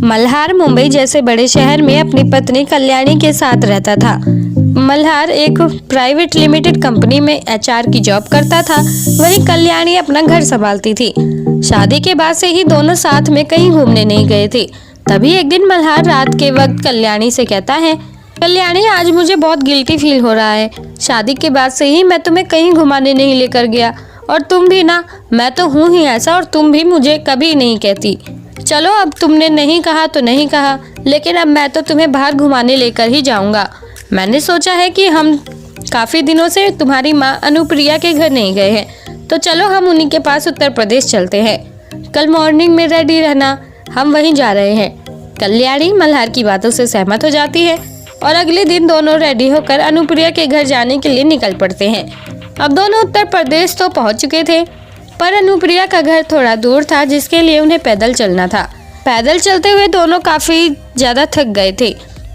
मल्हार मुंबई जैसे बड़े शहर में अपनी पत्नी कल्याणी के साथ रहता था। मल्हार एक प्राइवेट लिमिटेड कंपनी में एचआर की जॉब करता था, वहीं कल्याणी अपना घर संभालती थी। शादी के बाद से ही दोनों साथ में कहीं घूमने नहीं गए थे। तभी एक दिन मल्हार रात के वक्त कल्याणी से कहता है, कल्याणी आज मुझे बहुत गिल्टी फील हो रहा है। शादी के बाद से ही मैं तुम्हें कहीं घुमाने नहीं लेकर गया, और तुम भी ना, मैं तो हूँ ही ऐसा और तुम भी मुझे कभी नहीं कहती। चलो अब तुमने नहीं कहा तो नहीं कहा, लेकिन अब मैं तो तुम्हें बाहर घुमाने लेकर ही जाऊंगा। मैंने सोचा है कि हम काफ़ी दिनों से तुम्हारी माँ अनुप्रिया के घर नहीं गए हैं, तो चलो हम उन्हीं के पास उत्तर प्रदेश चलते हैं। कल मॉर्निंग में रेडी रहना, हम वहीं जा रहे हैं। कल्याणी मल्हार की बातों से सहमत हो जाती है और अगले दिन दोनों रेडी होकर अनुप्रिया के घर जाने के लिए निकल पड़ते हैं। अब दोनों उत्तर प्रदेश तो पहुंच चुके थे, पर अनुप्रिया का घर थोड़ा दूर था, जिसके लिए उन्हें पैदल चलना था। पैदल चलते हुए दोनों काफ़ी ज़्यादा थक गए थे।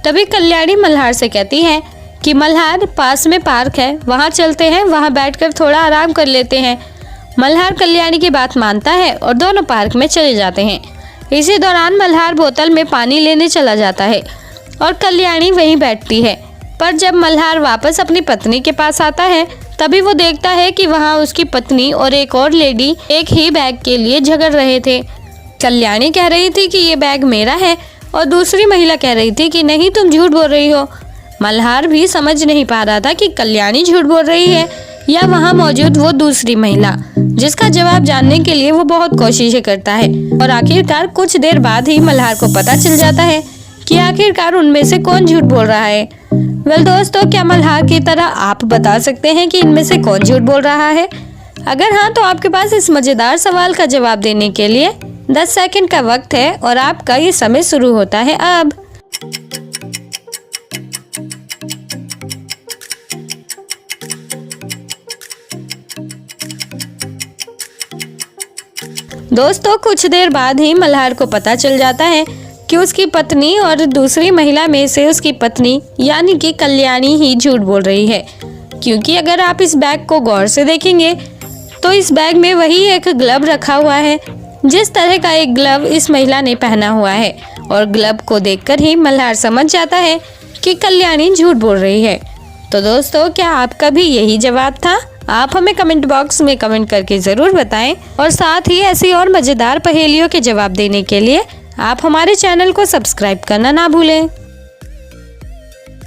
तभी कल्याणी मल्हार से कहती है कि मल्हार, पास में पार्क है, वहाँ चलते हैं, वहाँ बैठकर थोड़ा आराम कर लेते हैं। मल्हार कल्याणी की बात मानता है और दोनों पार्क में चले जाते हैं। इसी दौरान मल्हार बोतल में पानी लेने चला जाता है और कल्याणी वहीं बैठती है। पर जब मल्हार वापस अपनी पत्नी के पास आता है, तभी वो देखता है कि वहाँ उसकी पत्नी और एक और लेडी एक ही बैग के लिए झगड़ रहे थे। कल्याणी कह रही थी कि ये बैग मेरा है और दूसरी महिला कह रही थी कि नहीं, तुम झूठ बोल रही हो। मल्हार भी समझ नहीं पा रहा था कि कल्याणी झूठ बोल रही है या वहाँ मौजूद वो दूसरी महिला, जिसका जवाब जानने के लिए वो बहुत कोशिशें करता है। और आखिरकार कुछ देर बाद ही मल्हार को पता चल जाता है कि आखिरकार उनमें से कौन झूठ बोल रहा है। वेल दोस्तों, क्या मल्हार की तरह आप बता सकते हैं कि इनमें से कौन झूठ बोल रहा है? अगर हाँ, तो आपके पास इस मजेदार सवाल का जवाब देने के लिए 10 सेकंड का वक्त है और आपका ये समय शुरू होता है अब। दोस्तों, कुछ देर बाद ही मल्हार को पता चल जाता है कि उसकी पत्नी और दूसरी महिला में से उसकी पत्नी यानी कि कल्याणी ही झूठ बोल रही है। क्योंकि अगर आप इस बैग को गौर से देखेंगे तो इस बैग में वही एक ग्लव रखा हुआ है, जिस तरह का एक ग्लव इस महिला ने पहना हुआ है। और ग्लव को देखकर ही मल्हार समझ जाता है कि कल्याणी झूठ बोल रही है। तो दोस्तों, क्या आपका भी यही जवाब था? आप हमें कमेंट बॉक्स में कमेंट करके ज़रूर बताएं और साथ ही ऐसी और मज़ेदार पहेलियों के जवाब देने के लिए आप हमारे चैनल को सब्सक्राइब करना ना भूलें।